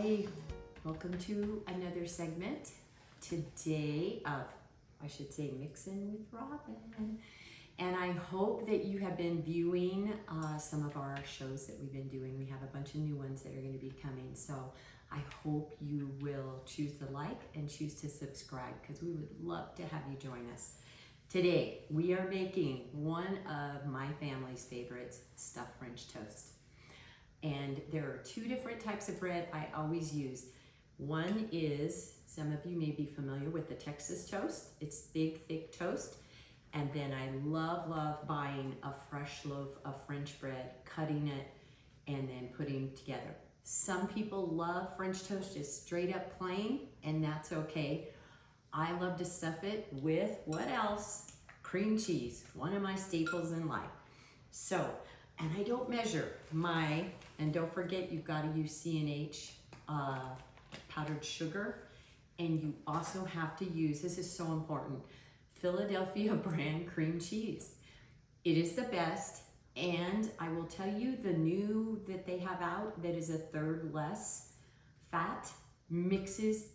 everybody. Welcome to another segment today of, I should say, Mixin' with Robin. And I hope that you have been viewing some of our shows that we've been doing. We have a bunch of new ones that are going to be coming. So I hope you will choose to like and choose to subscribe because we would love to have you join us. Today, we are making one of my family's favorites, stuffed French toast. And there are two different types of bread I always use. One is, some of you may be familiar with the Texas toast. It's big, thick toast. And then I love buying a fresh loaf of French bread, cutting it, and then putting it together. Some people love French toast just straight up plain, and that's okay. I love to stuff it with, what else? Cream cheese, one of my staples in life. So, and I don't measure my, and don't forget you've got to use C&H powdered sugar, and you also have to use, this is so important, Philadelphia brand cream cheese. It is the best, and I will tell you the new that they have out that is a third less fat mixes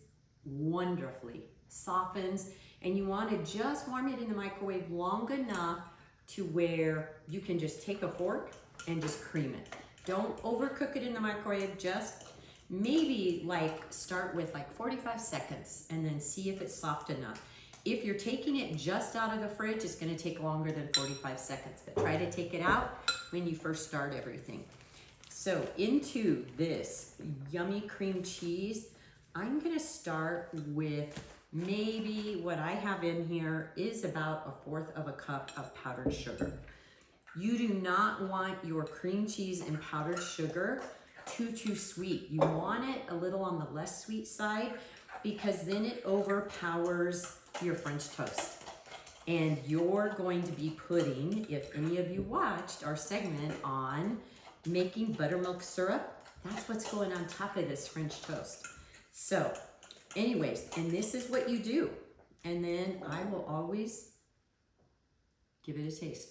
wonderfully, softens, and you want to just warm it in the microwave long enough to where you can just take a fork and just cream it. Don't overcook it in the microwave, just maybe start with 45 seconds and then see if it's soft enough. If you're taking it just out of the fridge, it's gonna take longer than 45 seconds, but try to take it out when you first start everything. So into this yummy cream cheese, I'm gonna start with maybe what I have in here is about 1/4 cup of powdered sugar. You do not want your cream cheese and powdered sugar too sweet. You want it a little on the less sweet side because then it overpowers your French toast. And you're going to be putting, if any of you watched our segment on making buttermilk syrup, that's what's going on top of this French toast. So anyways, and this is what you do. And then I will always give it a taste.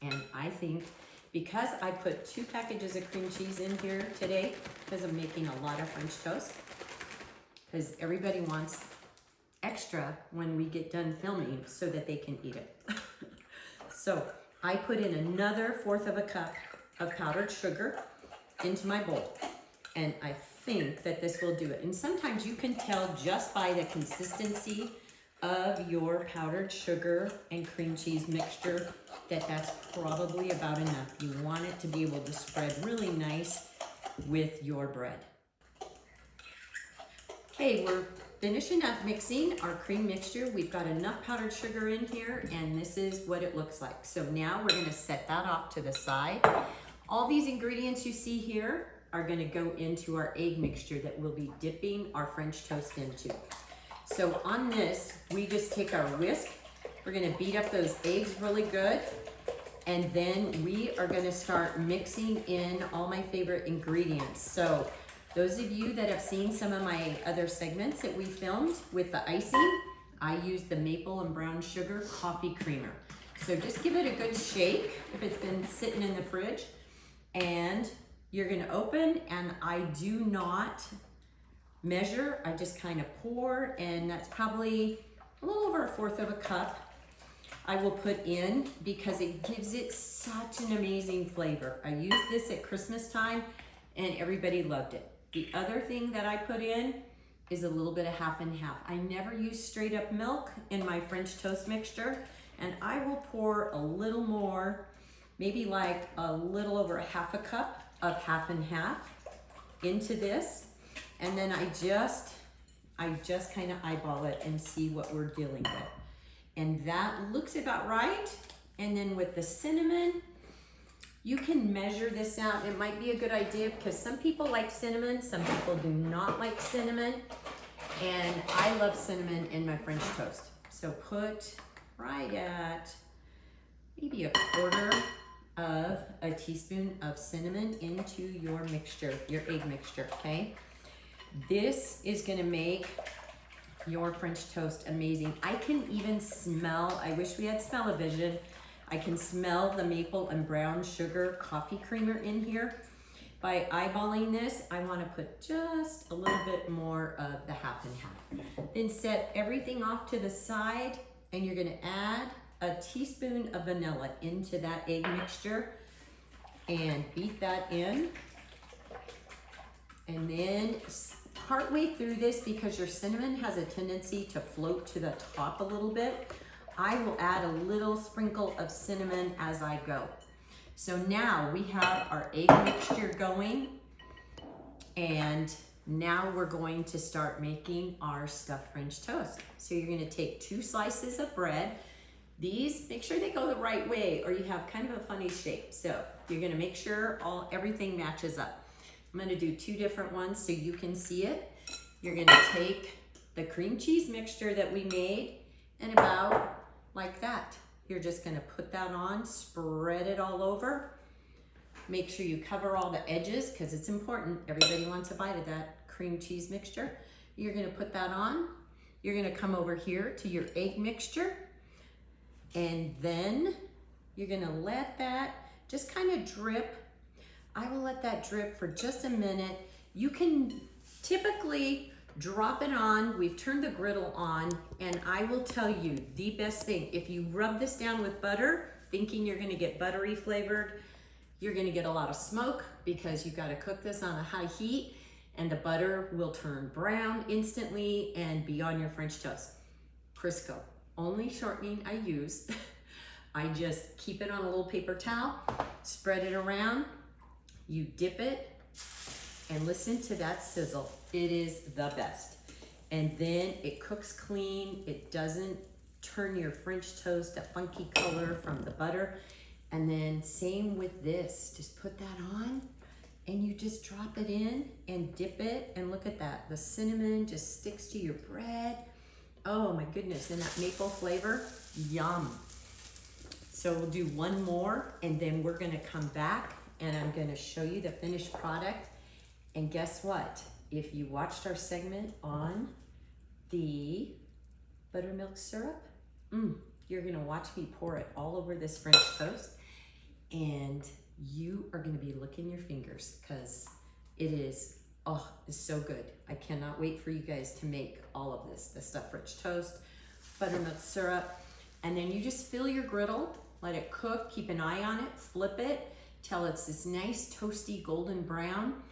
And I think because I put 2 packages of cream cheese in here today, because I'm making a lot of French toast, because everybody wants extra when we get done filming so that they can eat it. So I put in another 1/4 cup of powdered sugar into my bowl. And I think that this will do it. And sometimes you can tell just by the consistency of your powdered sugar and cream cheese mixture that that's probably about enough. You want it to be able to spread really nice with your bread. Okay, we're finishing up mixing our cream mixture. We've got enough powdered sugar in here, and this is what it looks like. So now we're gonna set that off to the side. All these ingredients you see here are gonna go into our egg mixture that we'll be dipping our French toast into. So on this, we just take our whisk. We're gonna beat up those eggs really good. And then we are gonna start mixing in all my favorite ingredients. So those of you that have seen some of my other segments that we filmed with the icing, I use the maple and brown sugar coffee creamer. So just give it a good shake if it's been sitting in the fridge. And you're gonna open, and I do not measure, I just kind of pour, and that's probably a little over 1/4 cup I will put in because it gives it such an amazing flavor. I used this at Christmas time and everybody loved it. The other thing that I put in is a little bit of half and half. I never use straight up milk in my French toast mixture, and I will pour a little more, maybe a little over 1/2 cup of half and half into this. And then I just kind of eyeball it and see what we're dealing with. And that looks about right. And then with the cinnamon, you can measure this out. It might be a good idea because some people like cinnamon, some people do not like cinnamon. And I love cinnamon in my French toast. So put right at maybe 1/4 of a teaspoon of cinnamon into your mixture, your egg mixture, okay? This is gonna make your French toast amazing. I can even smell, I wish we had smell-o-vision. I can smell the maple and brown sugar coffee creamer in here. by eyeballing this, I want to put just a little bit more of the half and half. Then set everything off to the side, and you're going to add a teaspoon of vanilla into that egg mixture and beat that in. And then partway through this, because your cinnamon has a tendency to float to the top a little bit, I will add a little sprinkle of cinnamon as I go. So now we have our egg mixture going, and now we're going to start making our stuffed French toast. So you're gonna take 2 slices of bread. These, make sure they go the right way or you have kind of a funny shape. So you're gonna make sure everything matches up. I'm gonna do 2 different ones so you can see it. You're gonna take the cream cheese mixture that we made, and about like that. You're just gonna put that on, spread it all over. Make sure you cover all the edges because it's important. Everybody wants a bite of that cream cheese mixture. You're gonna put that on. You're gonna come over here to your egg mixture, and then you're gonna let that just kind of drip. I will let that drip for just a minute. You can typically drop it on. We've turned the griddle on, and I will tell you the best thing, if you rub this down with butter, thinking you're gonna get buttery flavored, you're gonna get a lot of smoke because you've gotta cook this on a high heat, and the butter will turn brown instantly and be on your French toast. Crisco, only shortening I use. I just keep it on a little paper towel, spread it around, you dip it, and listen to that sizzle. It is the best. And then it cooks clean. It doesn't turn your French toast a funky color from the butter. And then same with this, just put that on and you just drop it in and dip it. And look at that, the cinnamon just sticks to your bread. Oh my goodness, and that maple flavor, yum. So we'll do one more, and then we're gonna come back and I'm gonna show you the finished product. And guess what? If you watched our segment on the buttermilk syrup, you're gonna watch me pour it all over this French toast, and you are gonna be licking your fingers because it is, oh, it's so good. I cannot wait for you guys to make all of this, the stuffed French toast, buttermilk syrup, and then you just fill your griddle, let it cook, keep an eye on it, flip it till it's this nice toasty golden brown.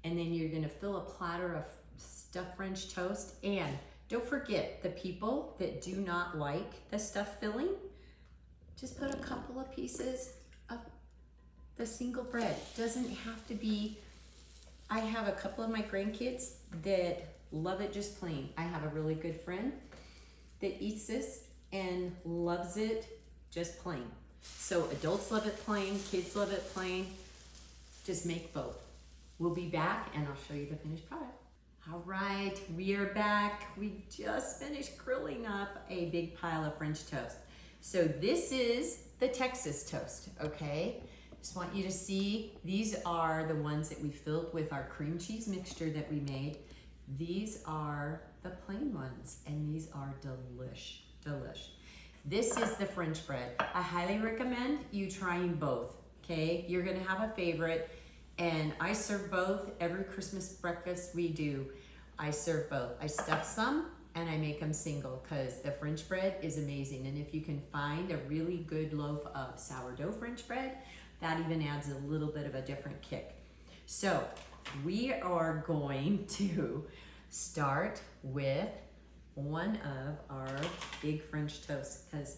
And then you're gonna fill a platter of stuffed French toast. And don't forget, the people that do not like the stuffed filling, just put a couple of pieces of the single bread. Doesn't have to be, I have a couple of my grandkids that love it just plain. I have a really good friend that eats this and loves it just plain. So adults love it plain, kids love it plain. Just make both. We'll be back and I'll show you the finished product. All right, we are back. We just finished grilling up a big pile of French toast. So this is the Texas toast, okay? Just want you to see, these are the ones that we filled with our cream cheese mixture that we made. These are the plain ones, and these are delish. This is the French bread. I highly recommend you trying both, okay? You're gonna have a favorite. And I serve both. Every Christmas breakfast we do, I serve both. I stuff some and I make them single because the French bread is amazing. And if you can find a really good loaf of sourdough French bread, that even adds a little bit of a different kick. So we are going to start with one of our big French toasts because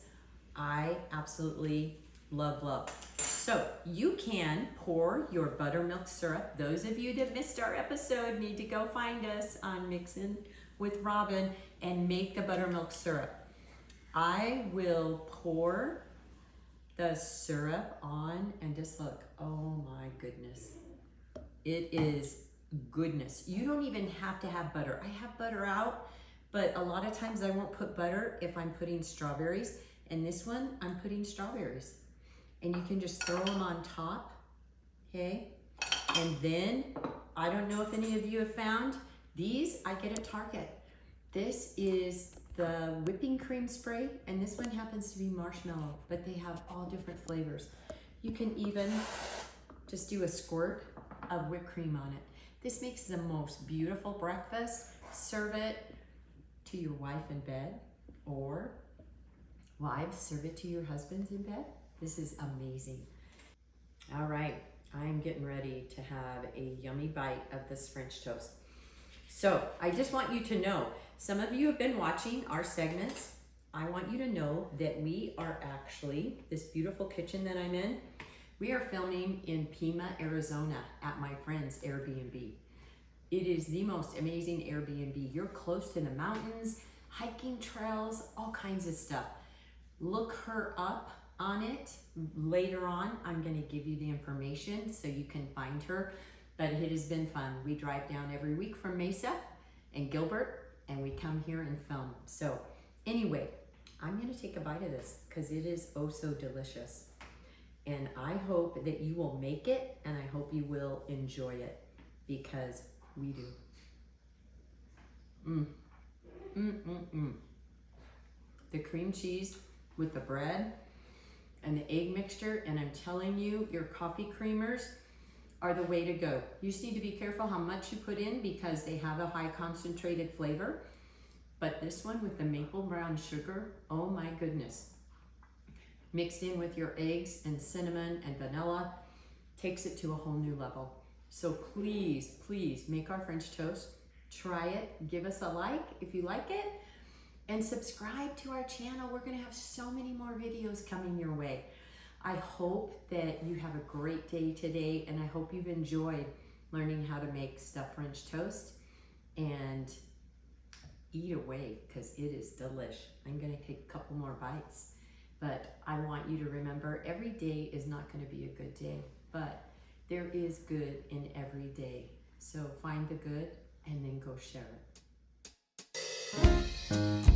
I absolutely love. So you can pour your buttermilk syrup. Those of you that missed our episode need to go find us on Mixin' with Robin and make the buttermilk syrup. I will pour the syrup on and just look, oh my goodness. It is goodness. You don't even have to have butter. I have butter out, but a lot of times I won't put butter if I'm putting strawberries. And this one, I'm putting strawberries. And you can just throw them on top, okay? And then, I don't know if any of you have found, these I get at Target. This is the whipping cream spray, and this one happens to be marshmallow, but they have all different flavors. You can even just do a squirt of whipped cream on it. This makes the most beautiful breakfast. Serve it to your wife in bed, or wives, serve it to your husbands in bed. This is amazing. All right, I'm getting ready to have a yummy bite of this French toast. So I just want you to know, some of you have been watching our segments. I want you to know that we are actually, this beautiful kitchen that I'm in, we are filming in Pima, Arizona at my friend's Airbnb. It is the most amazing Airbnb. You're close to the mountains, hiking trails, all kinds of stuff. Look her up on it. Later on, I'm going to give you the information so you can find her. But it has been fun. We drive down every week from Mesa and Gilbert, and we come here and film. So anyway, I'm going to take a bite of this because it is oh so delicious. And I hope that you will make it, and I hope you will enjoy it, because we do. The cream cheese with the bread and the egg mixture, and I'm telling you, your coffee creamers are the way to go. You just need to be careful how much you put in because they have a high concentrated flavor. But this one with the maple brown sugar, oh my goodness. Mixed in with your eggs and cinnamon and vanilla, takes it to a whole new level. So please, please make our French toast. Try it, give us a like if you like it, and subscribe to our channel. We're gonna have so many more videos coming your way. I hope that you have a great day today, and I hope you've enjoyed learning how to make stuffed French toast, and eat away because it is delish. I'm gonna take a couple more bites, but I want you to remember every day is not gonna be a good day, but there is good in every day. So find the good and then go share it.